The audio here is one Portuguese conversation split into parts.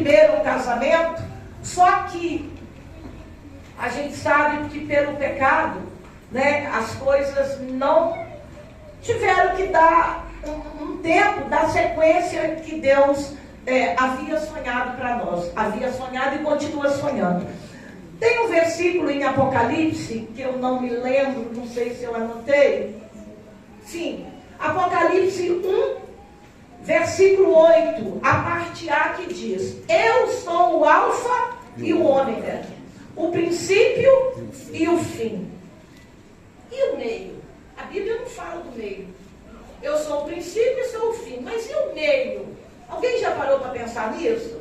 primeiro casamento, só que a gente sabe que pelo pecado, né, as coisas não tiveram que dar um tempo da sequência que Deus havia sonhado para nós. Havia sonhado e continua sonhando. Tem um versículo em Apocalipse, que eu não me lembro, não sei se eu anotei. Sim, Apocalipse 1, versículo 8, a parte A, que diz: eu sou o Alfa e o Ômega, o princípio e o fim. E o meio? A Bíblia não fala do meio. Eu sou o princípio e sou o fim. Mas e o meio? Alguém já parou para pensar nisso?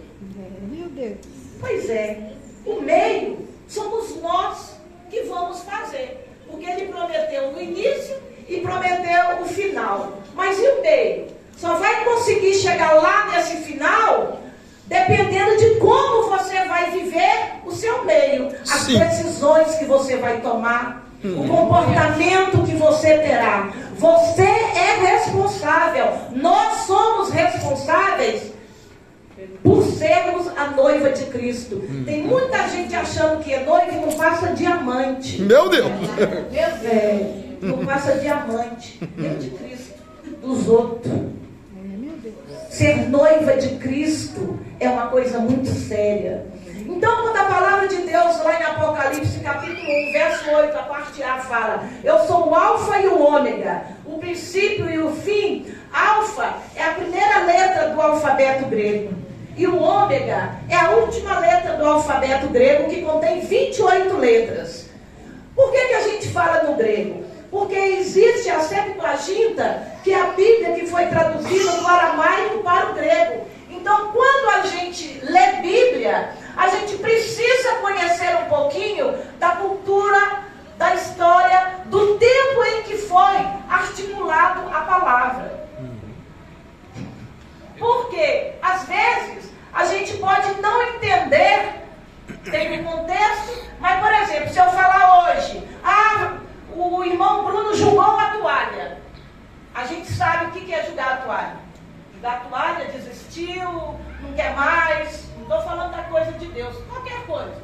Meu Deus. Pois é. O meio somos nós que vamos fazer. Porque ele prometeu no início e prometeu o final. Mas e o meio? Só vai conseguir chegar lá nesse final dependendo de como você vai viver o seu meio. As decisões que você vai tomar. O comportamento que você terá. Você é responsável. Nós somos responsáveis por sermos a noiva de Cristo. Tem muita gente achando que é noiva e não passa diamante. Meu Deus! Não passa diamante. Nem de Cristo, dos outros. Ser noiva de Cristo é uma coisa muito séria. Então, quando a palavra de Deus, lá em Apocalipse, capítulo 1, verso 8, a parte A, fala: eu sou o Alfa e o Ômega, o princípio e o fim. Alfa é a primeira letra do alfabeto grego. E o Ômega é a última letra do alfabeto grego, que contém 28 letras. Por que a gente fala no grego? Porque existe a Septuaginta, que é a Bíblia que foi traduzida do aramaico para o grego. Então, quando a gente lê Bíblia, a gente precisa conhecer um pouquinho da cultura, da história, do tempo em que foi articulado a palavra. Porque, às vezes, a gente pode não entender, tem um contexto, mas, por exemplo, se eu falar hoje, o irmão Bruno julgou a toalha. A gente sabe o que é julgar a toalha. Julgar a toalha, desistiu, não quer mais. Não estou falando da coisa de Deus, qualquer coisa.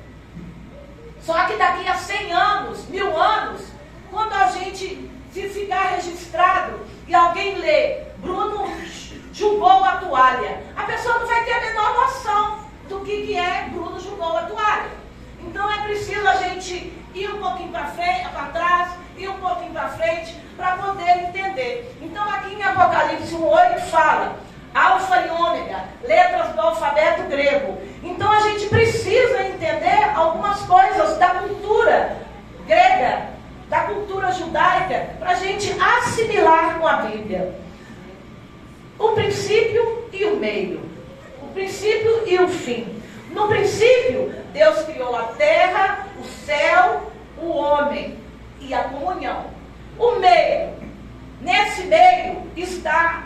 Só que daqui a 100 anos, 1000 anos, quando a gente se ficar registrado e alguém lê, Bruno julgou a toalha, a pessoa não vai ter a menor noção do que é Bruno julgou a toalha. Então é preciso a gente ir um pouquinho para frente, para trás, ir um pouquinho para frente, para poder entender. Então aqui em Apocalipse 1:8 fala Alfa e Ômega, letras do alfabeto grego. Então a gente precisa entender algumas coisas da cultura grega, da cultura judaica, para a gente assimilar com a Bíblia. O princípio e o meio. O princípio e o fim. No princípio, Deus criou a terra, o céu, o homem e a comunhão. O meio. Nesse meio está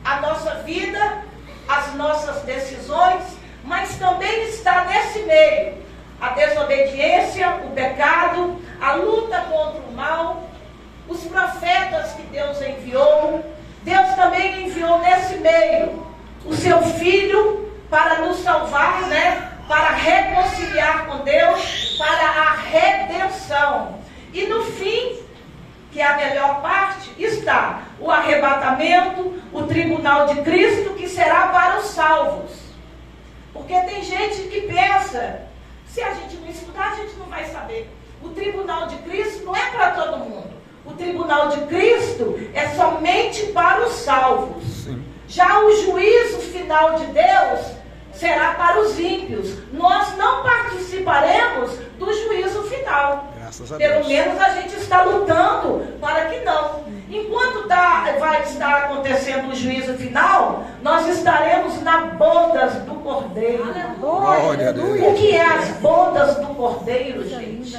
a nossa vida, as nossas decisões, mas também está nesse meio a desobediência, o pecado, a luta contra o mal, os profetas que Deus enviou. Deus também enviou nesse meio o seu Filho para nos salvar, para reconciliar com Deus, para a redenção. E no fim, que é a melhor parte, está o arrebatamento, o tribunal de Cristo, que será para os salvos. Porque tem gente que pensa, se a gente não estudar, a gente não vai saber. O tribunal de Cristo não é para todo mundo. O tribunal de Cristo é somente para os salvos. Sim. Já o juízo final de Deus será para os ímpios. Nós não participaremos do juízo final. Pelo menos a gente está lutando para que não. Enquanto vai estar acontecendo o juízo final, nós estaremos nas bodas do Cordeiro. O que é as bodas do Cordeiro, gente?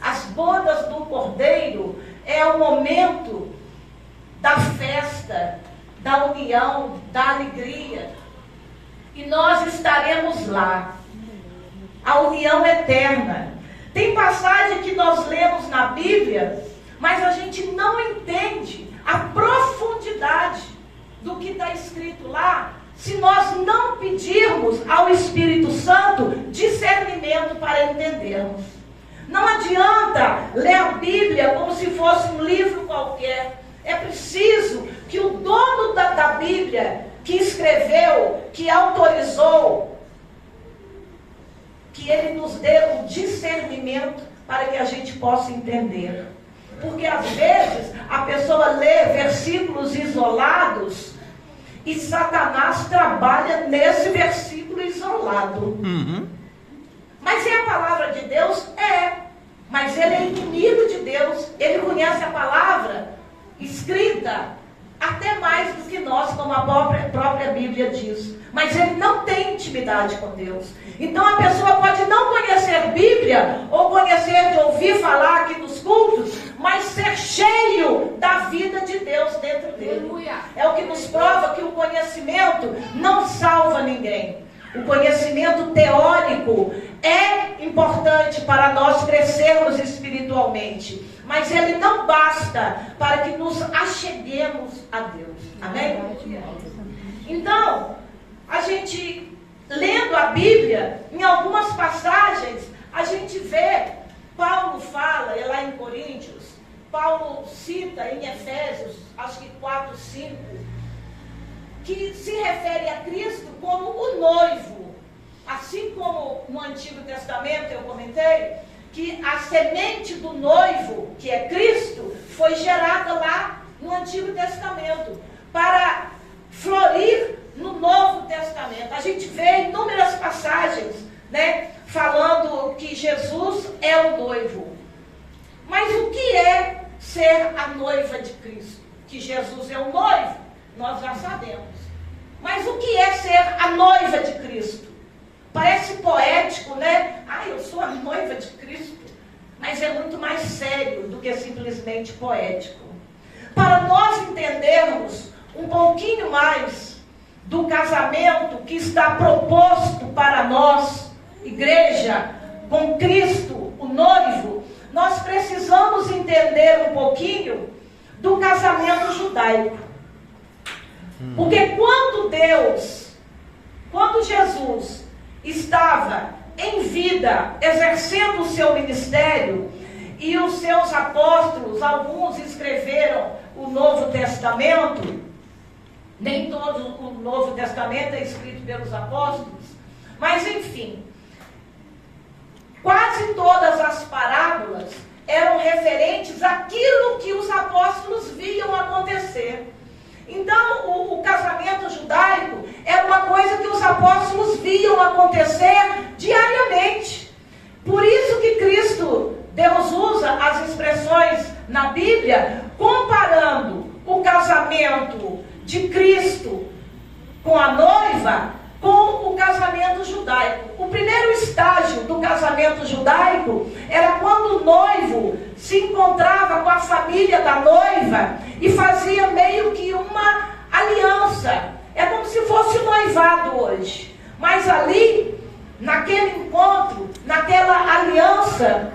As bodas do Cordeiro é o momento da festa, da união, da alegria. E nós estaremos lá. A união eterna. Tem passagem que nós lemos na Bíblia, mas a gente não entende a profundidade do que está escrito lá se nós não pedirmos ao Espírito Santo discernimento para entendermos. Não adianta ler a Bíblia como se fosse um livro qualquer. É preciso que o dono da Bíblia, que escreveu, que autorizou, que ele nos dê o discernimento para que a gente possa entender. Porque às vezes a pessoa lê versículos isolados e Satanás trabalha nesse versículo isolado. Mas é a palavra de Deus? É. Mas ele é inimigo de Deus. Ele conhece a palavra escrita até mais do que nós, como a própria Bíblia diz. Mas ele não tem intimidade com Deus. Então a pessoa pode não conhecer Bíblia, ou conhecer de ouvir falar aqui nos cultos, mas ser cheio da vida de Deus dentro dele. É o que nos prova que o conhecimento não salva ninguém. O conhecimento teórico é importante para nós crescermos espiritualmente, mas ele não basta para que nos acheguemos a Deus. Amém? Então, a gente, lendo a Bíblia, em algumas passagens, a gente vê, Paulo fala, é lá em Coríntios, Paulo cita em Efésios, acho que 4, 5, que se refere a Cristo como o noivo. Assim como no Antigo Testamento eu comentei, que a semente do noivo, que é Cristo, foi gerada lá no Antigo Testamento, para florir no Novo Testamento. A gente vê inúmeras passagens, né, falando que Jesus é o noivo. Mas o que é ser a noiva de Cristo? Que Jesus é o noivo, nós já sabemos. Mas o que é ser a noiva de Cristo? Parece poético, né? Eu sou a noiva de Cristo. Mas é muito mais sério do que simplesmente poético. Para nós entendermos um pouquinho mais do casamento que está proposto para nós, igreja, com Cristo, o noivo, nós precisamos entender um pouquinho do casamento judaico. Porque quando Jesus estava em vida, exercendo o seu ministério, e os seus apóstolos, alguns escreveram o Novo Testamento, nem todo o Novo Testamento é escrito pelos apóstolos, mas enfim, quase todas as parábolas eram referentes àquilo que os apóstolos viam acontecer. Então, o casamento judaico era uma coisa que os apóstolos viam acontecer diariamente. Por isso que Deus usa as expressões na Bíblia, comparando o casamento de Cristo com a noiva, com o casamento judaico. O primeiro estágio do casamento judaico era quando o noivo se encontrava com a família da noiva e fazia meio que uma aliança. É como se fosse o noivado hoje. Mas ali, naquele encontro, naquela aliança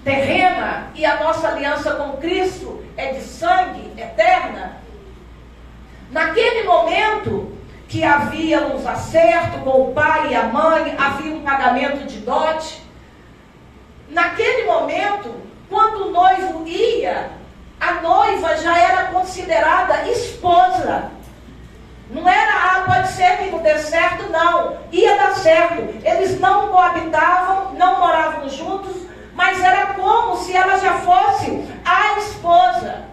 terrena, e a nossa aliança com Cristo é de sangue eterna, naquele momento que havia uns acertos com o pai e a mãe, havia um pagamento de dote. Naquele momento, quando o noivo ia, a noiva já era considerada esposa. Não era, pode ser que não dê certo, não. Ia dar certo. Eles não coabitavam, não moravam juntos, mas era como se ela já fosse a esposa.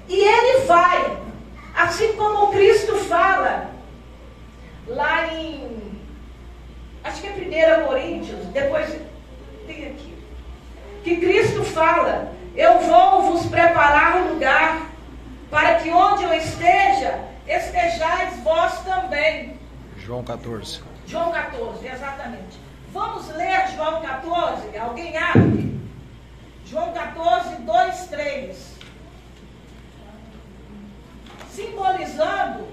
E ele vai, assim como Cristo fala, lá em, acho que é 1 Coríntios, depois tem aqui, que Cristo fala: eu vou vos preparar um lugar, para que onde eu esteja, estejais vós também. João 14. João 14, exatamente. Vamos ler João 14, alguém abre? João 14, 2, 3. Simbolizando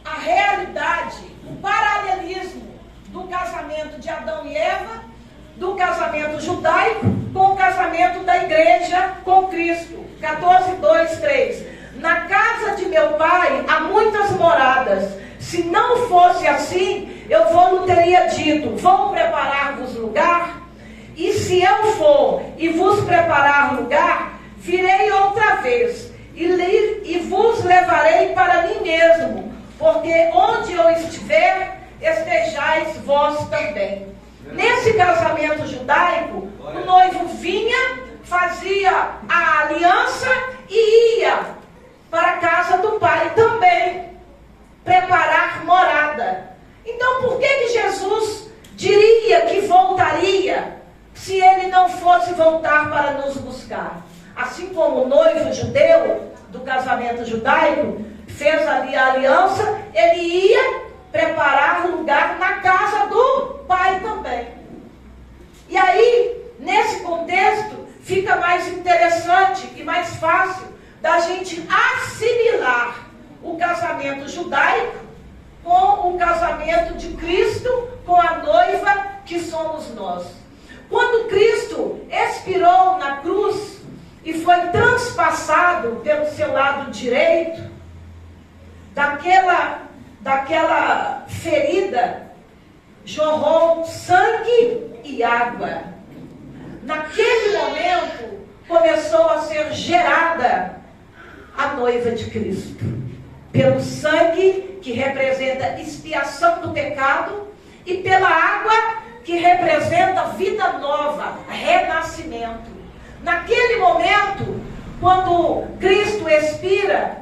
a realidade, o paralelismo do casamento de Adão e Eva, do casamento judaico com o casamento da igreja com Cristo. 14, 2, 3. Na casa de meu pai há muitas moradas. Se não fosse assim, eu não teria dito, vou preparar-vos lugar. E se eu for e vos preparar lugar, virei outra vez e vos levarei para mim mesmo, porque onde eu estiver, estejais vós também. Nesse casamento judaico, o noivo vinha, fazia a aliança e ia para a casa do pai também, preparar morada. Então, por que Jesus diria que voltaria, se ele não fosse voltar para nos buscar? Assim como o noivo judeu do casamento judaico fez ali a aliança, ele ia preparar lugar na casa do pai também. E aí, nesse contexto, fica mais interessante e mais fácil da gente assimilar o casamento judaico com o casamento de Cristo com a noiva que somos nós. Quando Cristo expirou na cruz e foi transpassado pelo seu lado direito, daquela ferida jorrou sangue e água. Naquele momento começou a ser gerada a noiva de Cristo, pelo sangue que representa expiação do pecado e pela água que representa vida nova, renascimento. Naquele momento, quando Cristo expira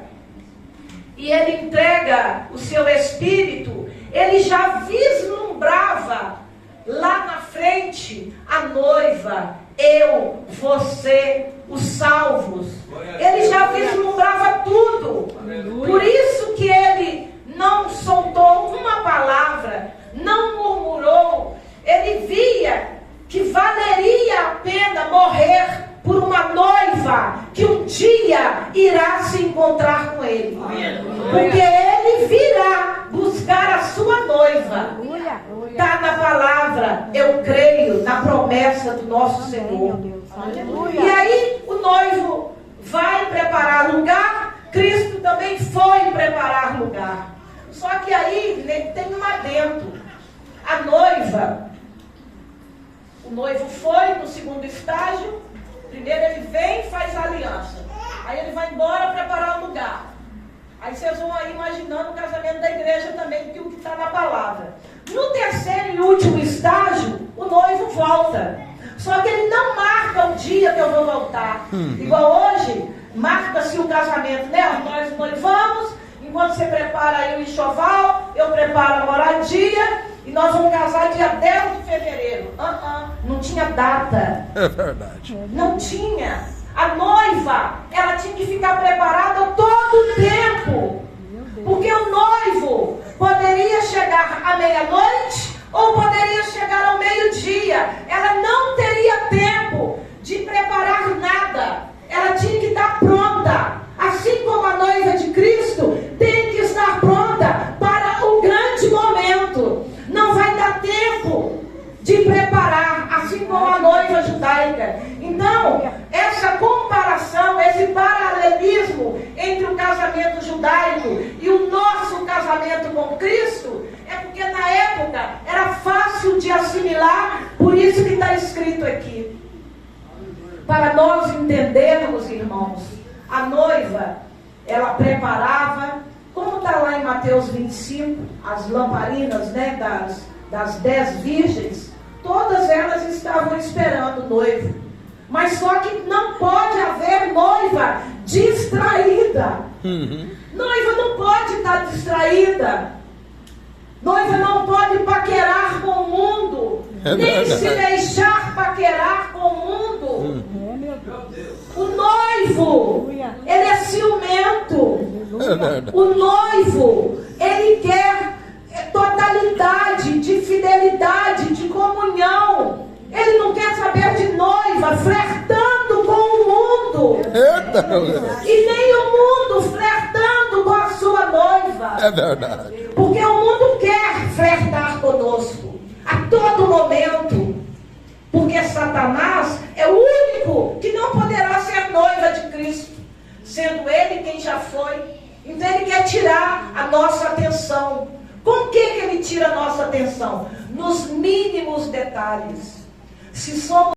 e ele entrega o seu espírito, ele já vislumbrava lá na frente a noiva, eu, você, os salvos. Ele já vislumbrava tudo. Por isso que ele não soltou uma palavra, não murmurou. Ele via que valeria a pena morrer por uma noiva que um dia irá se encontrar com ele. Porque ele virá buscar a sua noiva. Está na palavra, eu creio na promessa do nosso Senhor. E aí o noivo vai preparar lugar, Cristo também foi preparar lugar. Só que aí tem um adendo. A noiva, o noivo foi no segundo estágio. Primeiro ele vem e faz a aliança. Aí ele vai embora preparar o lugar. Aí vocês vão aí imaginando o casamento da igreja também, que o que está na palavra. No terceiro e último estágio, o noivo volta. Só que ele não marca o dia que eu vou voltar. Igual hoje, marca-se o casamento, né? Nós noivamos, enquanto você prepara aí o enxoval, eu preparo a moradia, e nós vamos casar dia 10 de fevereiro. Não tinha data. É verdade. Não tinha. A noiva, ela tinha que ficar preparada todo o tempo. Porque o noivo poderia chegar à meia-noite ou poderia chegar ao meio-dia. Ela não teria tempo de preparar nada. Ela tinha que estar pronta. Assim como a noiva de Cristo tem que estar pronta para o grande momento. Não vai dar tempo de preparar, assim como a noiva judaica. Então, essa comparação, esse paralelismo entre o casamento judaico e o nosso casamento com Cristo, é porque na época era fácil de assimilar, por isso que está escrito aqui. Para nós entendermos, irmãos, a noiva, ela preparava, como está lá em Mateus 25, as lamparinas, né, das 10 virgens, todas elas estavam esperando o noivo. Mas só que não pode haver noiva distraída. Noiva não pode estar distraída. Noiva não pode paquerar com o mundo. Nem se deixar paquerar com o mundo. O noivo, ele é ciumento. O noivo, ele quer totalidade, de fidelidade, de comunhão. Ele não quer saber de noiva flertando com o mundo. E nem o mundo flertando com a sua noiva. É verdade. Porque o mundo quer flertar conosco a todo momento. Porque Satanás é o único que não poderá ser noiva de Cristo. sendo ele quem já foi. Então ele quer tirar a nossa atenção. Com que ele tira a nossa atenção? Nos mínimos detalhes. Se somos